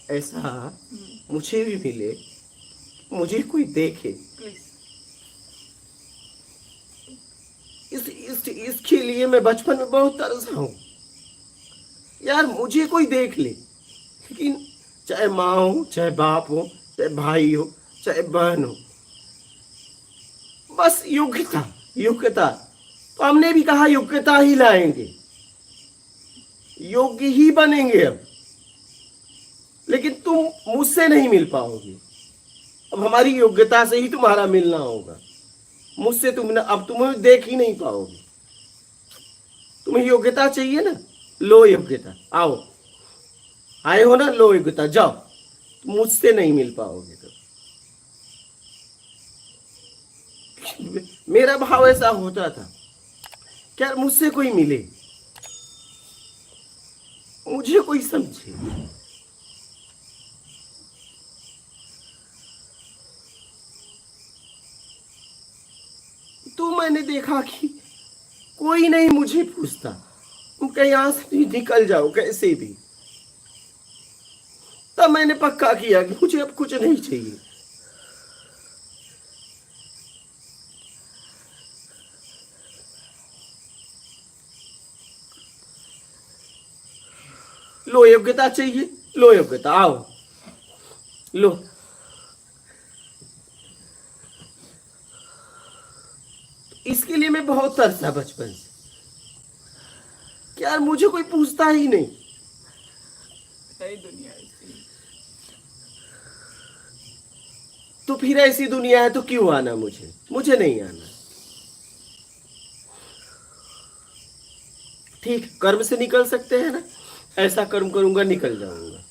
ऐसा मुझे भी मिले, मुझे कोई देखे। इसके लिए मैं बचपन में बहुत तरसा हूं यार, मुझे कोई देख ले। लेकिन चाहे माँ हो, चाहे बाप हो, चाहे भाई हो, चाहे बहन हो, बस योग्यता, योग्यता। तो हमने भी कहा योग्यता ही लाएंगे, योग्य ही बनेंगे अब। लेकिन तुम मुझसे नहीं मिल पाओगे, अब हमारी योग्यता से ही तुम्हारा मिलना होगा। मुझसे तुम ना, अब तुम्हें देख ही नहीं पाओगे। तुम्हें योग्यता चाहिए ना, लो योग्यता, आओ, आए हो ना, लो योग्यता, जाओ। मुझसे नहीं मिल पाओगे तो। मेरा भाव ऐसा होता था, क्या मुझसे कोई मिले, मुझे कोई समझे। तो मैंने देखा कि कोई नहीं मुझे पूछता, तुम कहीं यहां से निकल जाओ कैसे भी। तब मैंने पक्का किया कि मुझे अब कुछ नहीं चाहिए। लो योग्यता चाहिए, लो योग्यता, आओ, लो। इसके लिए मैं बहुत तरसा बचपन से कि यार मुझे कोई पूछता ही नहीं। सही दुनिया ऐसी। तो फिर ऐसी दुनिया है तो क्यों आना, मुझे नहीं आना। ठीक, कर्म से निकल सकते हैं ना, ऐसा कर्म करूंगा निकल जाऊंगा।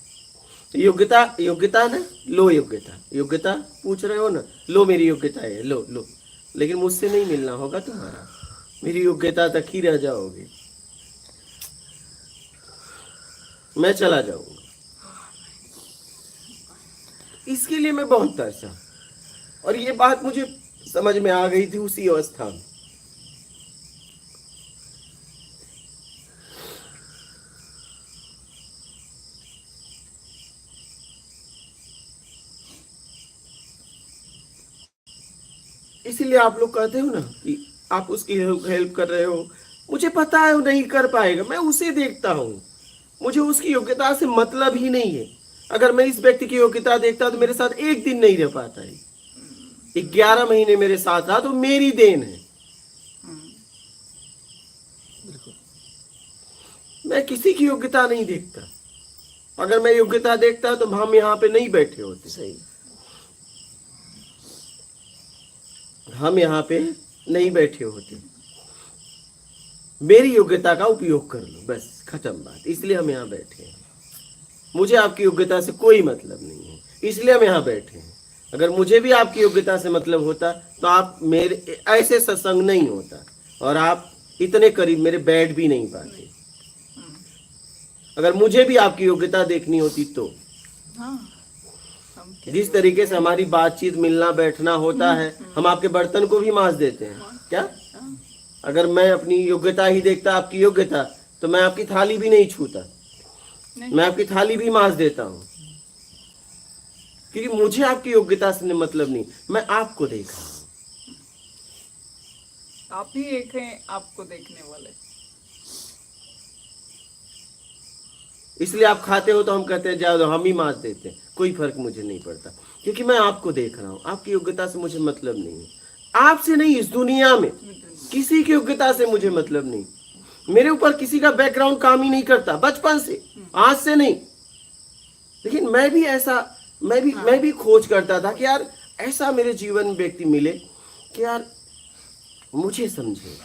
योग्यता, योग्यता ना, लो योग्यता, योग्यता पूछ रहे हो ना, लो मेरी योग्यता है, लो लो। लेकिन मुझसे नहीं मिलना होगा तुम्हारा, मेरी योग्यता तक ही रह जाओगे, मैं चला जाऊंगा। इसके लिए मैं बहुत तरसा, और ये बात मुझे समझ में आ गई थी उसी अवस्था में। इसीलिए आप लोग कहते हो ना कि आप उसकी हेल्प कर रहे हो, मुझे पता है वो नहीं कर पाएगा, मैं उसे देखता हूँ, मुझे उसकी योग्यता से मतलब ही नहीं है। अगर मैं इस व्यक्ति की योग्यता देखता तो मेरे साथ एक दिन नहीं रह पाता है, 11 महीने मेरे साथ रहा, तो मेरी देन है। मैं किसी की योग्यता नहीं देखता, अगर मैं योग्यता देखता तो हम यहाँ पे नहीं बैठे होते। सही। हम यहाँ पे नहीं बैठे होते। मेरी योग्यता का उपयोग कर लो, बस खत्म बात। इसलिए हम यहाँ बैठे हैं, मुझे आपकी योग्यता से कोई मतलब नहीं है, इसलिए हम यहाँ बैठे हैं। अगर मुझे भी आपकी योग्यता से मतलब होता तो आप मेरे ऐसे सत्संग नहीं होता, और आप इतने करीब मेरे बैठ भी नहीं पाते। अगर मुझे भी आपकी योग्यता देखनी होती तो जिस तरीके से हमारी बातचीत, मिलना बैठना होता है, हम आपके बर्तन को भी मांज देते हैं क्या? अगर मैं अपनी योग्यता ही देखता, आपकी योग्यता, तो मैं आपकी थाली भी नहीं छूता, मैं आपकी थाली भी मांज देता हूं, क्योंकि मुझे आपकी योग्यता से मतलब नहीं, मैं आपको देख रहा हूं। आप ही एक हैं आपको देखने वाले। इसलिए आप खाते हो तो हम कहते हैं जाओ, हम ही मांज देते हैं, कोई फर्क मुझे नहीं पड़ता, क्योंकि मैं आपको देख रहा हूं। आपकी योग्यता से मुझे मतलब नहीं है, आपसे नहीं, इस दुनिया में किसी की योग्यता से मुझे मतलब नहीं। मेरे ऊपर किसी का बैकग्राउंड काम ही नहीं करता, बचपन से, आज से नहीं। लेकिन मैं भी ऐसा, मैं भी खोज करता था कि यार ऐसा मेरे जीवन में व्यक्ति मिले कि यार मुझे समझे,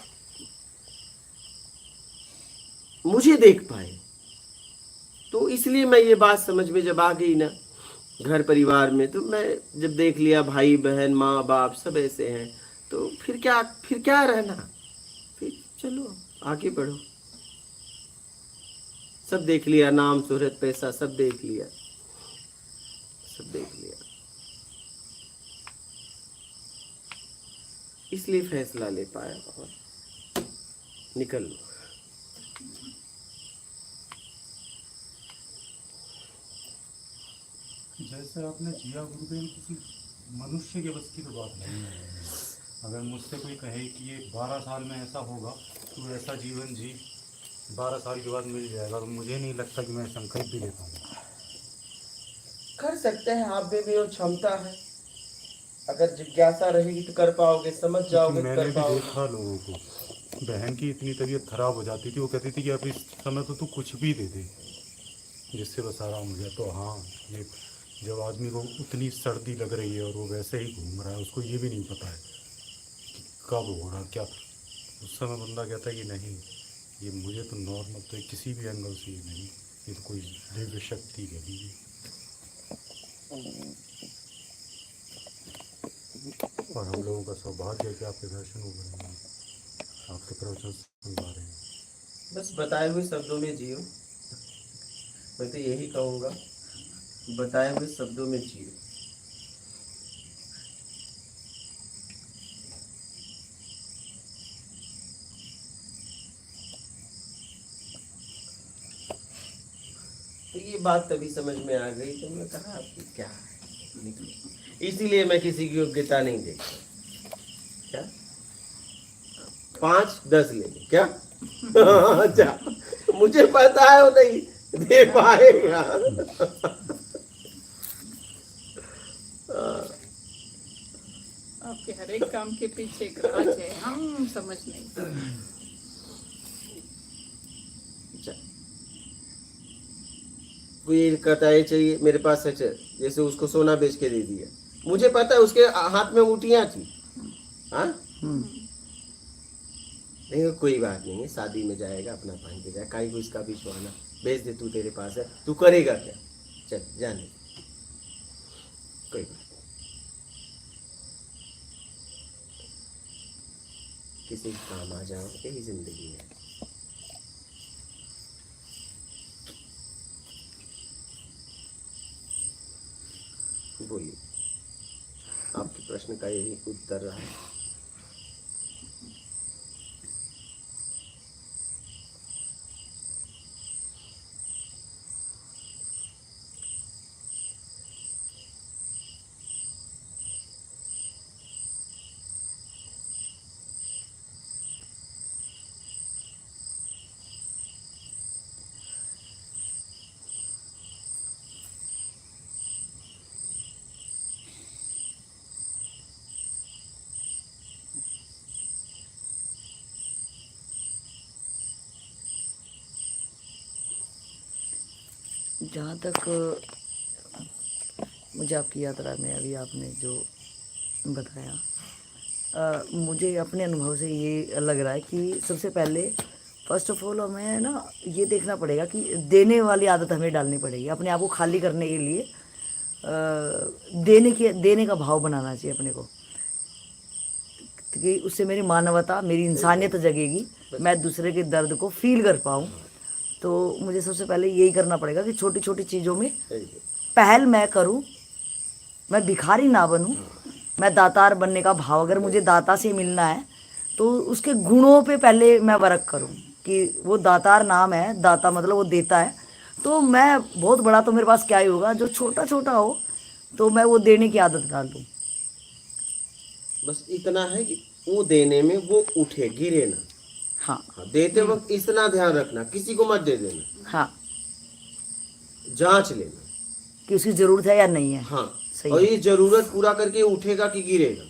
मुझे देख पाए। तो इसलिए मैं ये बात समझ में जब आ गई ना घर परिवार में, तो मैं जब देख लिया भाई बहन माँ बाप सब ऐसे हैं, तो फिर क्या रहना, फिर चलो आगे बढ़ो। सब देख लिया, नाम शोहरत पैसा सब देख लिया, सब देख लिया। इसलिए फैसला ले पाया और निकल लो। जैसे आपने जिया गुरुदेव, किसी मनुष्य के बस की तो बात नहीं है। अगर मुझसे कोई कहे कि ये 12 साल में ऐसा होगा, तो ऐसा जीवन जी 12 साल के बाद मिल जाएगा, तो मुझे नहीं लगता कि मैं संकल्प भी ले पाऊंगा। कर सकते हैं, आप में भी वो क्षमता है। अगर जिज्ञासा रहेगी तो कर पाओगे, समझ क्योंकि जाओगे तो मैंने कर भी पाओगे। देखा लोगों को, बहन की इतनी तबीयत खराब हो जाती थी, वो कहती थी कि अब इस समय तो तू कुछ भी दे दे जिससे बस आराम हो जाए। तो हाँ, ये जब आदमी को उतनी सर्दी लग रही है और वो वैसे ही घूम रहा है, उसको ये भी नहीं पता है कि कब होगा क्या, उस समय बंदा कहता है कि नहीं, ये मुझे तो नॉर्मल, तो किसी भी एंगल से ये नहीं, ये तो कोई दिव्य शक्ति कह लीजिए। और हम लोगों का सौभाग्य है कि आपके दर्शन हो रहे हैं, आपके प्रवचन सुन पा रहे हैं। बस बताए हुए शब्दों में जियो, मैं तो यही कहूँगा, बताए हुए शब्दों में जियो। तो ये बात तभी समझ में आ गई तो मैं कहा आपकी क्या है, निकलो। इसीलिए मैं किसी की योग्यता नहीं देखता। क्या 5-10 ले लो क्या? अच्छा, मुझे पता है वो नहीं दे पाएगा। आपके हर एक काम के पीछे एक राज है, हम समझ नहीं सकते। अच्छा, कोई कहता है चाहिए मेरे पास है, जैसे उसको सोना बेच के दे दिया, मुझे पता है उसके हाथ में अंगूठियां थी। हाँ नहीं, कोई बात नहीं है, शादी में जाएगा अपना पहन के जाए, काई को इसका भी सुहाना, बेच दे, तू तेरे पास है, तू करेगा क्या? चल जाने, कोई बात नहीं, किसी काम आ जाओ, यही जिंदगी है। बोलिए, आपके प्रश्न का यही उत्तर रहा है। जहाँ तक मुझे आपकी यात्रा में अभी आपने जो बताया, मुझे अपने अनुभव से ये लग रहा है कि सबसे पहले फर्स्ट ऑफ ऑल हमें ना ये देखना पड़ेगा कि देने वाली आदत हमें डालनी पड़ेगी। अपने आप को खाली करने के लिए देने का भाव बनाना चाहिए अपने को, कि उससे मेरी मानवता, मेरी इंसानियत जगेगी, मैं दूसरे के दर्द को फील कर पाऊँ। तो मुझे सबसे पहले यही करना पड़ेगा कि छोटी छोटी चीज़ों में पहल मैं करूं, मैं भिखारी ना बनूं, मैं दातार बनने का भाव, अगर मुझे दाता से मिलना है तो उसके गुणों पे पहले मैं वर्क करूं कि वो दातार नाम है, दाता मतलब वो देता है, तो मैं बहुत बड़ा तो मेरे पास क्या ही होगा, जो छोटा छोटा हो तो मैं वो देने की आदत डाल दूं। बस इतना है कि वो देने में वो उठे, गिरे ना। हाँ हाँ, देते वक्त इतना ध्यान रखना, किसी को मत दे देना, हाँ, जांच लेना कि उसकी ज़रूरत है या नहीं है। हाँ, सही और है। ये जरूरत पूरा करके उठेगा कि गिरेगा,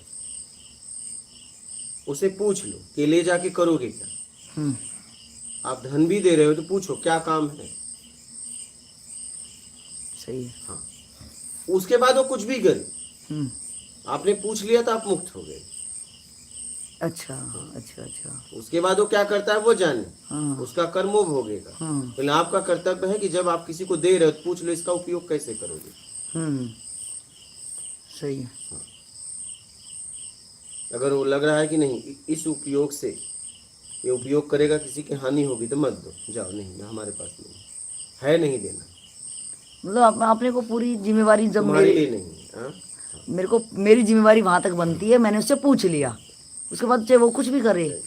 उसे पूछ लो कि ले जाके करोगे क्या। आप धन भी दे रहे हो तो पूछो क्या काम है। सही है। हाँ, उसके बाद वो कुछ भी करे, आपने पूछ लिया तो आप मुक्त हो गए। अच्छा अच्छा अच्छा। उसके बाद वो क्या करता है वो जाने, हाँ उसका कर्म वो भोगेगा। हाँ। लेकिन आपका कर्तव्य है कि जब आप किसी को दे रहे हो तो पूछ लो इसका उपयोग कैसे करोगे। सही है। अगर वो लग रहा है कि नहीं इस उपयोग से ये उपयोग करेगा, किसी की हानि होगी, तो मत दो, जाओ, नहीं हमारे पास नहीं है, नहीं देना, मतलब अपने को पूरी जिम्मेवारी, जब तुम्हारे लिए नहीं है। हाँ? मेरे को मेरी जिम्मेवारी वहाँ तक बनती है, मैंने उससे पूछ लिया, उसके बाद चाहे वो कुछ भी करे,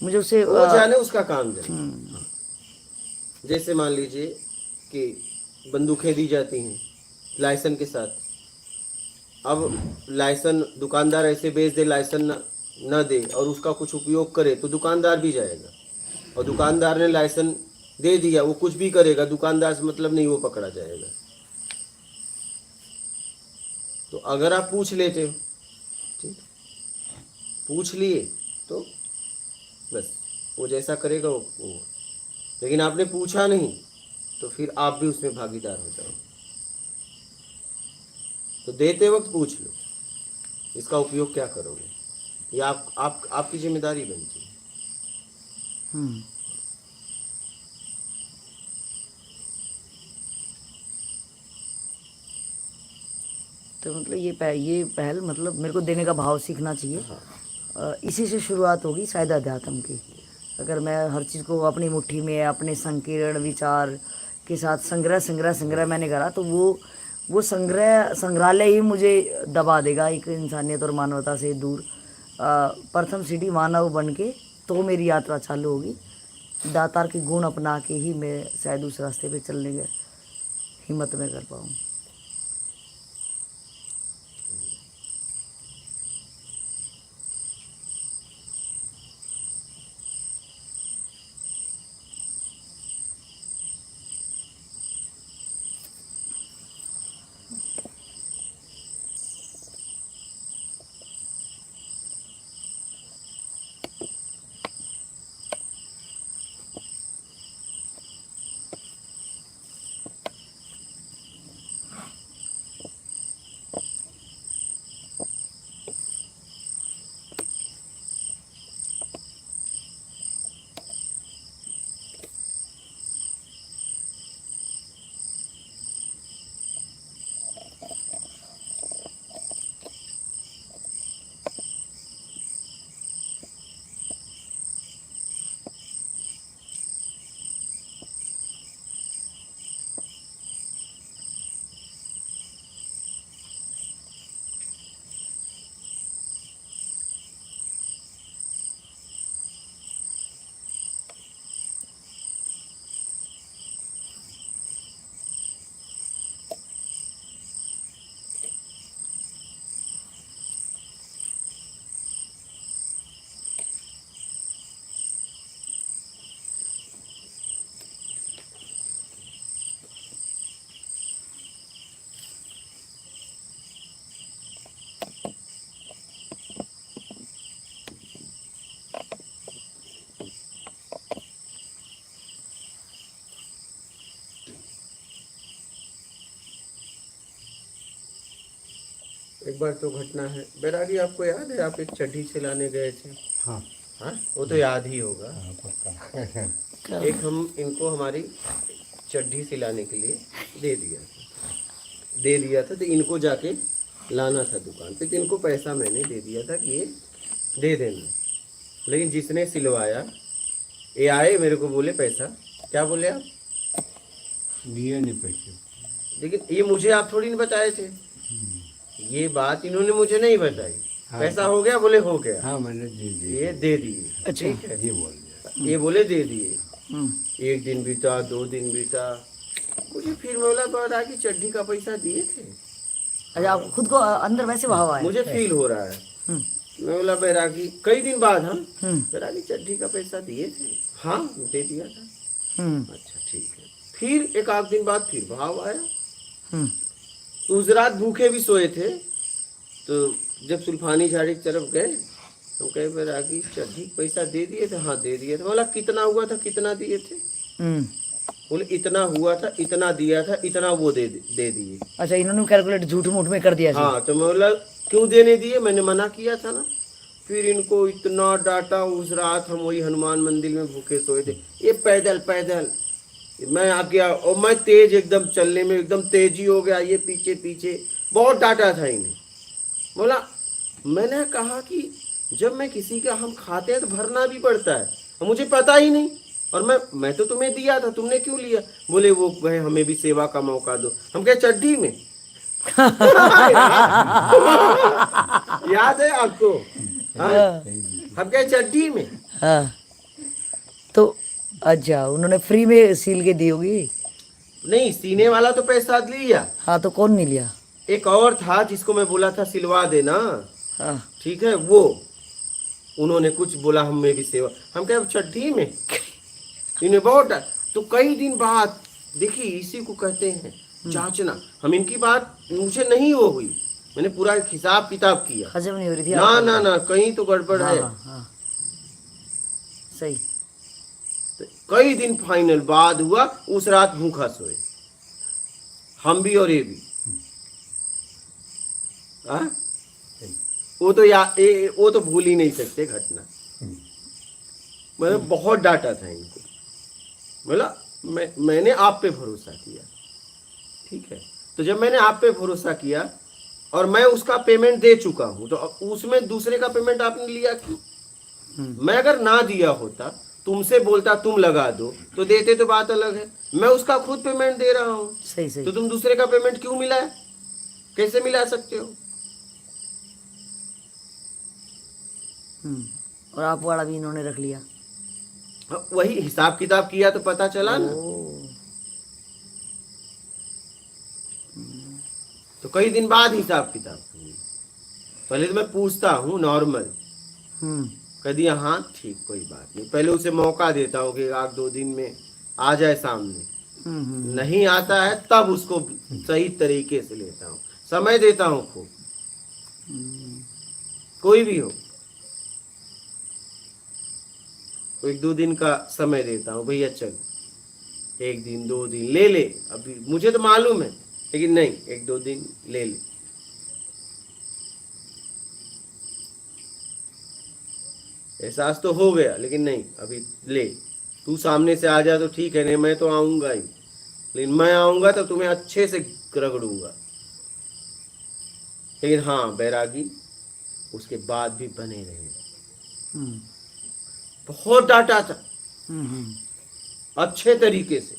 मुझे उससे वो जाने, उसका काम जाने। हाँ। जैसे मान लीजिए कि बंदूकें दी जाती हैं, लाइसेंस के साथ। अब लाइसेंस दुकानदार ऐसे बेच दे, लाइसेंस न दे और उसका कुछ उपयोग करे तो दुकानदार भी जाएगा, और दुकानदार ने लाइसेंस दे दिया, वो कुछ भी करेगा, दुकानदार से मतलब नहीं, वो पकड़ा जाएगा। तो अगर आप पूछ लेते हो, ठीक, पूछ लिए तो बस वो जैसा करेगा वो। लेकिन आपने पूछा नहीं तो फिर आप भी उसमें भागीदार हो जाओ। तो देते वक्त पूछ लो इसका उपयोग क्या करोगे, ये आपकी जिम्मेदारी बनती है। हम्म। तो मतलब ये पहल मतलब मेरे को देने का भाव सीखना चाहिए। इसी से शुरुआत होगी शायद अध्यात्म की। अगर मैं हर चीज़ को अपनी मुट्ठी में अपने संकीर्ण विचार के साथ संग्रह मैंने करा तो वो संग्रहालय ही मुझे दबा देगा एक इंसानियत और मानवता से दूर। प्रथम सीढ़ी मानव बन के तो मेरी यात्रा चालू होगी। दातार के गुण अपना के ही मैं शायद उस रास्ते पे चलने की हिम्मत में कर पाऊँ। एक बार तो घटना है बैरागी, आपको याद है आप एक चड्ढी से लाने गए थे? हाँ हाँ, वो तो याद ही होगा। हाँ, पक्का। एक हम इनको हमारी चड्ढी सिलाने के लिए दे दिया था तो इनको जाके लाना था दुकान पे, तो इनको पैसा मैंने दे दिया था कि ये दे देना। लेकिन जिसने सिलवाया ये आए मेरे को बोले पैसा, क्या बोले आप? दिए नहीं पैसे। लेकिन ये मुझे आप थोड़ी नहीं बताए थे, ये बात इन्होंने मुझे नहीं बताई। पैसा हो गया? बोले हो गया। हाँ मैंने दे दिए। ये दे दिए। अच्छा। ठीक है, ये बोल दिया। ये बोले दे दिए। हम्म। एक दिन बीता, 2 दिन बीता, मुझे फिर बोला बता कि चड्ढी का पैसा दिए थे। अच्छा, आप खुद को अंदर वैसे भाव आया? मुझे फील हो रहा है। हम्म। मैं बोला बैरागी, कई दिन बाद हम हम्म। बैरागी चड्ढी का पैसा दिए थे? हाँ दे दिया था। हम्म। अच्छा ठीक है। फिर एक आध दिन बाद फिर भाव आया। हम्म। तो उस रात भूखे भी सोए थे, तो जब सुल्फानी झाड़ी की तरफ गए हम कहे बैरागी चड्ढी का पैसा दे दिए थे? हाँ दे दिए थे। बोला कितना हुआ था, कितना दिए थे? हम्म। बोले इतना हुआ था, इतना दिया था, इतना वो दे दिए। अच्छा, इन्होंने कैलकुलेट झूठ मूठ में कर दिया जी। हाँ, तो मैं बोला क्यों देने दिए, मैंने मना किया था ना। फिर इनको इतना डांटा। उस रात हम वही हनुमान मंदिर में भूखे सोए थे। ये पैदल मैं आ गया और मैं तेज एकदम चलने में एकदम तेजी हो गया, ये पीछे पीछे बहुत डांटा था इन्हें। बोला मैंने कहा कि जब मैं किसी का हम खाते हैं तो भरना भी पड़ता है, और मुझे पता ही नहीं, और मैं तो तुम्हें दिया था, तुमने क्यों लिया? बोले वो भाई हमें भी सेवा का मौका दो। हम कहे चड्ढी में याद है आपको? हाँ? हम कहे चड्ढी में। हाँ, तो अच्छा उन्होंने फ्री में सील के दी होगी। नहीं, सीने वाला तो पैसा लिया, हाँ तो कौन नहीं लिया? एक और था जिसको मैं बोला था सिलवा देना, हाँ ठीक है, वो उन्होंने कुछ बोला, हमें भी सेवा, हम क्या चड्ढी में इन्हें बहुत तो कई दिन बाद देखिए, इसी को कहते हैं जांचना। हम इनकी बात मुझे नहीं वो हुई, मैंने पूरा एक हिसाब किताब किया, हजम नहीं हो रही थी ना आपको? ना ना, कहीं तो गड़बड़ हाँ है। हाँ हाँ सही। तो कई दिन फाइनल बाद हुआ, उस रात भूखा सोए हम भी और ये भी। हाँ? वो तो वो तो भूल ही नहीं सकते घटना। मैंने बहुत डांटा था इनको, बोला मैंने आप पे भरोसा किया, ठीक है, तो जब मैंने आप पे भरोसा किया और मैं उसका पेमेंट दे चुका हूं, तो उसमें दूसरे का पेमेंट आपने लिया क्यों? मैं अगर ना दिया होता, तुमसे बोलता तुम लगा दो, तो देते तो बात अलग है, मैं उसका खुद पेमेंट दे रहा हूं, सही सही। तो तुम दूसरे का पेमेंट क्यों मिला है? कैसे मिला सकते हो? और आप वाला भी इन्होंने रख लिया? वही हिसाब किताब किया तो पता चला ना। ओ, तो कई दिन बाद हिसाब किताब हुई। पहले तो मैं पूछता हूँ नॉर्मल, कभी हाँ ठीक कोई बात नहीं, पहले उसे मौका देता हूँ कि 1-2 दिन में आ जाए सामने, नहीं आता है तब उसको सही तरीके से लेता हूँ, समय देता हूँ खूब, कोई भी हो, 1-2 दिन का समय देता हूँ, भैया चल 1 दिन 2 दिन ले ले, अभी मुझे तो मालूम है, लेकिन नहीं 1-2 दिन ले ले। एहसास तो हो गया, लेकिन नहीं अभी ले, तू सामने से आ जा तो ठीक है, नहीं मैं तो आऊंगा ही, लेकिन मैं आऊंगा तो तुम्हें अच्छे से रगड़ूंगा। लेकिन हाँ, बैरागी उसके बाद भी बने रहे। बहुत डांटा था, अच्छे तरीके से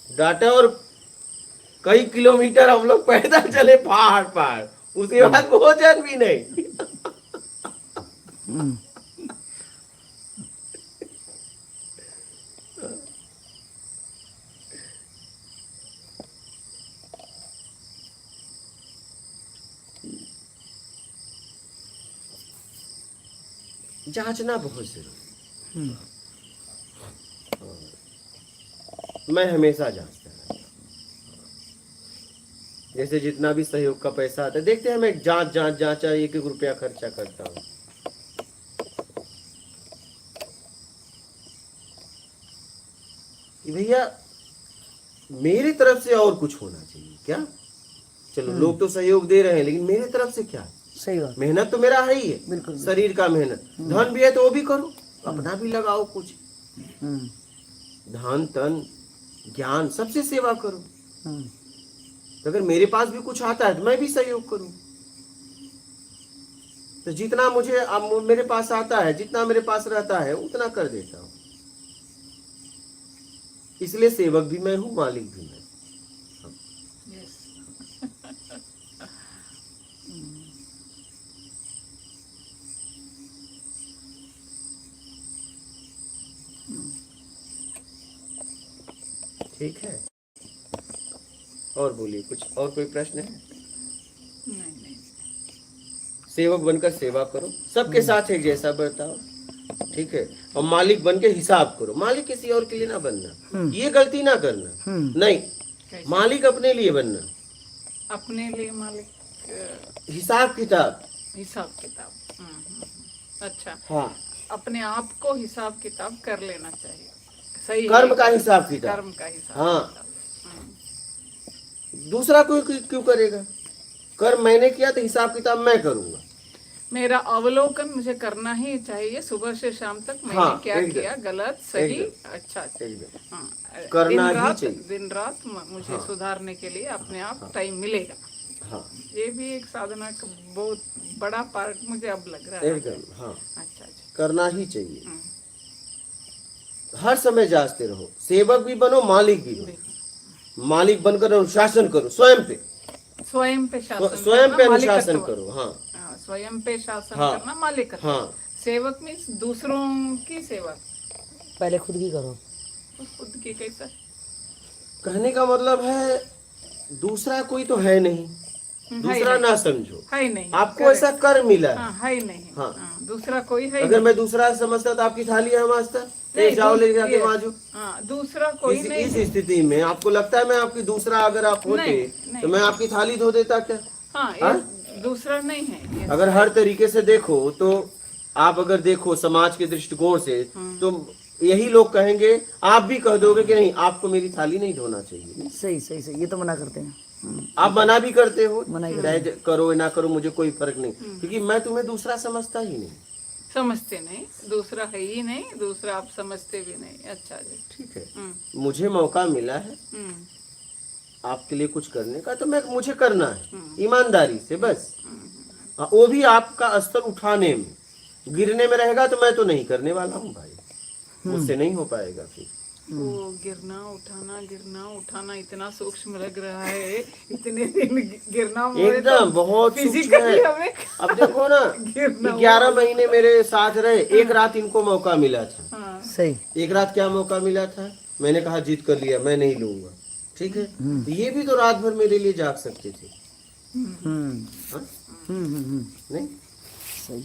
डांटा, और कई किलोमीटर हम लोग पैदल चले पहाड़ पार, उसके बाद भोजन भी नहीं। जांचना बहुत जरूरी। मैं हमेशा जांचता रहता हूं। जैसे जितना भी सहयोग का पैसा आता है, देखते हैं, मैं जांचा 1-1 रुपया खर्चा करता हूँ। भैया मेरी तरफ से और कुछ होना चाहिए क्या? चलो लोग तो सहयोग दे रहे हैं, लेकिन मेरी तरफ से क्या? सही बात। मेहनत तो मेरा है ही है, बिल्कुल। शरीर का मेहनत, धन भी है तो वो भी करो, अपना भी लगाओ कुछ, धन तन ज्ञान सबसे सेवा करो। तो अगर मेरे पास भी कुछ आता है तो मैं भी सहयोग करूं। तो जितना मुझे मेरे पास आता है, जितना मेरे पास रहता है, उतना कर देता हूं। इसलिए सेवक भी मैं हूं, मालिक भी मैं। ठीक है, और बोलिए, कुछ और कोई प्रश्न है? नहीं। सेवक बनकर सेवा करो, सबके साथ एक जैसा बर्ताव, ठीक है, और मालिक बन के हिसाब करो। मालिक किसी और के लिए ना बनना, ये गलती ना करना, नहीं, मालिक अपने लिए बनना, अपने लिए मालिक, हिसाब किताब। अच्छा, हाँ, अपने आप को हिसाब किताब कर लेना चाहिए, सही कर्म है। का हिसाब किताब, कर्म का हिसाब हाँ, किताब। दूसरा कोई क्यों करेगा? कर्म मैंने किया तो हिसाब किताब मैं करूंगा। मेरा अवलोकन मुझे करना ही चाहिए, सुबह से शाम तक मैंने हाँ, क्या एकदम, किया, गलत सही, एकदम, अच्छा, एकदम। हाँ, करना ही चाहिए। दिन रात मुझे हाँ, सुधारने के लिए अपने आप टाइम मिलेगा। हाँ, ये भी एक साधना का बहुत बड़ा पार्ट मुझे अब लग रहा है। एकदम, हाँ, अच्छा, करना ही चाहिए। हर समय जांचते रहो, सेवक भी बनो, मालिक भी बनो। मालिक बनकर अनुशासन करो, स्वयं पे शासन स्वयं पे करना, अनुशासन मालिकत्व। करो। हाँ, स्वयं पे शासन हाँ, करना, मालिकत्व। हाँ, सेवक मीन्स दूसरों की सेवा, पहले खुद की करो। खुद की कैसा? कहने का मतलब है दूसरा कोई तो है नहीं, दूसरा ना समझो, है ही नहीं, आपको ऐसा कर मिला है। हाँ है ही नहीं, हाँ। हाँ, दूसरा कोई है ही अगर मैं दूसरा समझता तो आपकी थाली है मास्टर, ले जाओ ले जाके ये- माजो। हाँ, दूसरा कोई नहीं इस है। स्थिति में आपको लगता है मैं आपकी दूसरा अगर आप होते नहीं, तो मैं आपकी थाली धो देता क्या? हाँ, हाँ? ये दूसरा नहीं है ये। अगर हर तरीके से देखो तो आप अगर देखो समाज के दृष्टिकोण से तो यही लोग कहेंगे, आप भी कह दोगे कि नहीं आपको मेरी थाली नहीं धोना चाहिए। सही सही सही, ये तो मना करते हैं। आप मना भी करते हो, मना ही चाहे करो या ना करो मुझे कोई फर्क नहीं, क्योंकि मैं तुम्हें दूसरा समझता ही नहीं। समझते नहीं, दूसरा है ही नहीं, दूसरा आप समझते भी नहीं। अच्छा जी। ठीक है, हम्म, मुझे मौका मिला है हम्म, आपके लिए कुछ करने का, तो मैं मुझे करना है ईमानदारी से बस। हाँ, वो भी आपका स्तर उठाने में, गिरने में रहेगा तो मैं तो नहीं करने वाला हूँ भाई, मुझसे नहीं हो पाएगा फिर। वो गिरना उठाना इतना सूक्ष्म लग रहा है, इतने दिन गिरना मुझे तो एकदम बहुत सूक्ष्म फिजिकली है। हमें अब देखो ना, गिरना 11 महीने मेरे साथ रहे, एक रात इनको मौका मिला था। हाँ, सही। एक रात क्या मौका मिला था, मैंने कहा जीत कर लिया, मैं नहीं लूंगा, ठीक है। ये भी तो रात भर मेरे लिए जाग सकते थे, हम्म हाँ? हम्म हम्म हम्म, नहीं सही।